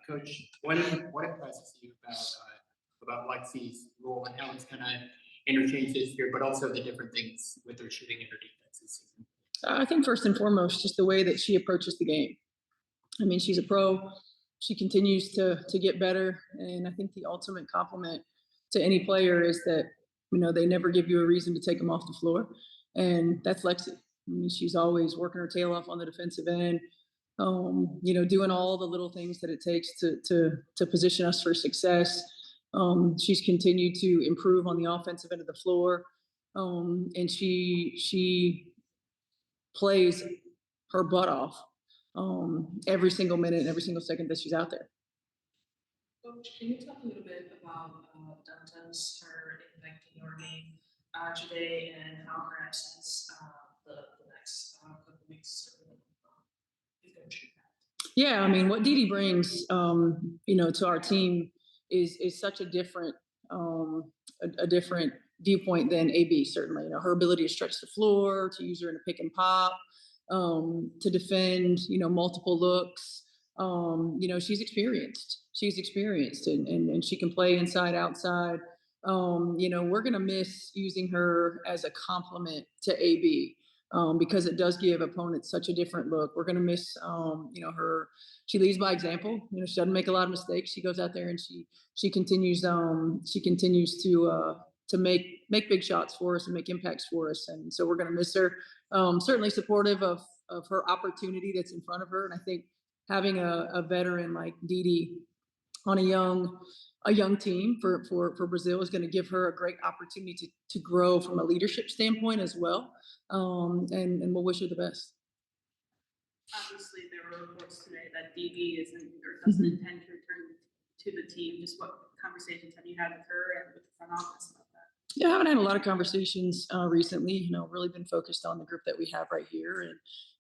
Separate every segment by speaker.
Speaker 1: Coach, what impresses you about Lexie's role and how it's kind of interchanged this year, but also the different things with her shooting and her defense this season?
Speaker 2: I think first and foremost, just the way that she approaches the game. I mean, she's a pro. She continues to get better, and I think the ultimate compliment to any player is that they never give you a reason to take them off the floor, and that's Lexie. I mean, she's always working her tail off on the defensive end. Doing all the little things that it takes to position us for success. She's continued to improve on the offensive end of the floor, and she plays her butt off every single minute and every single second that she's out there.
Speaker 3: Coach, can you talk a little bit about Dantas, her impacting your game today, and how her absence the next couple of weeks is going to impact?
Speaker 2: Yeah, I mean, what Dee brings, to our team is such a different viewpoint than AB. Certainly, her ability to stretch the floor, to use her in a pick and pop, to defend, multiple looks. She's experienced. And she can play inside, outside. We're going to miss using her as a complement to AB. Because it does give opponents such a different look. We're going to miss, her. She leads by example. She doesn't make a lot of mistakes. She goes out there and she continues to make big shots for us and make impacts for us. And so we're going to miss her. Certainly supportive of her opportunity that's in front of her. And I think having a veteran like Dee on a young team for Brazil is going to give her a great opportunity to grow from a leadership standpoint as well. And we'll wish her the best.
Speaker 3: Obviously, there were reports today that DB doesn't intend to return to the team. Just what conversations have you had with her and with the front office about that?
Speaker 2: Yeah, I haven't had a lot of conversations recently. Really been focused on the group that we have right here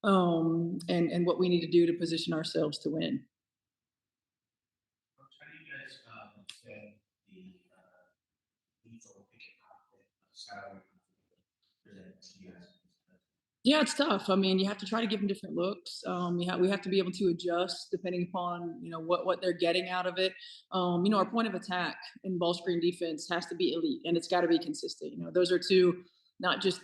Speaker 2: and what we need to do to position ourselves to win.
Speaker 4: How do you guys understand the lethal pick and pop style presented to you guys?
Speaker 2: Yeah, it's tough. I mean, you have to try to give them different looks. We have to be able to adjust depending upon what they're getting out of it. Our point of attack in ball screen defense has to be elite, and it's got to be consistent. Those are two not just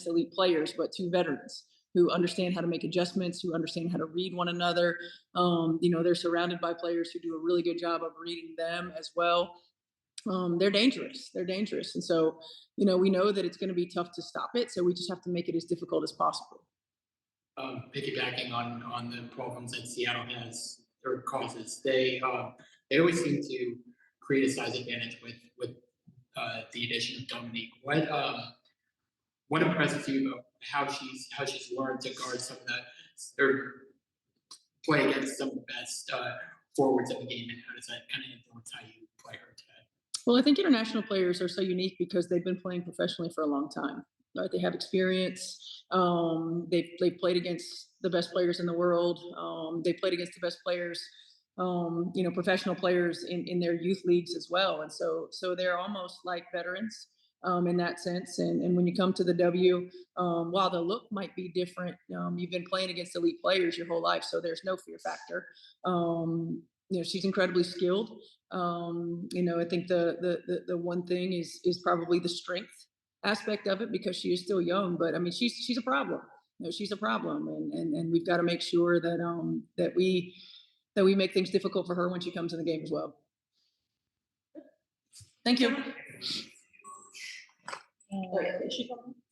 Speaker 2: elite players, but two veterans who understand how to make adjustments, who understand how to read one another. They're surrounded by players who do a really good job of reading them as well. They're dangerous. And so, we know that it's going to be tough to stop it. So we just have to make it as difficult as possible.
Speaker 1: Piggybacking on the problems that Seattle has or causes, they always seem to create a size advantage with the addition of Dominique. What impresses you about how she's learned to guard some of that or play against some of the best forwards of the game, and how does that kind of influence how you play her today?
Speaker 2: Well, I think international players are so unique because they've been playing professionally for a long time. Right? They have experience. They've played against the best players in the world. They played against the best players, professional players in their youth leagues as well. And so they're almost like veterans in that sense. And when you come to the W, while the look might be different, you've been playing against elite players your whole life, so there's no fear factor. She's incredibly skilled. I think the one thing is probably the strength aspect of it because she is still young. But I mean, she's a problem. She's a problem, and we've got to make sure that we make things difficult for her when she comes in the game as well. Thank you.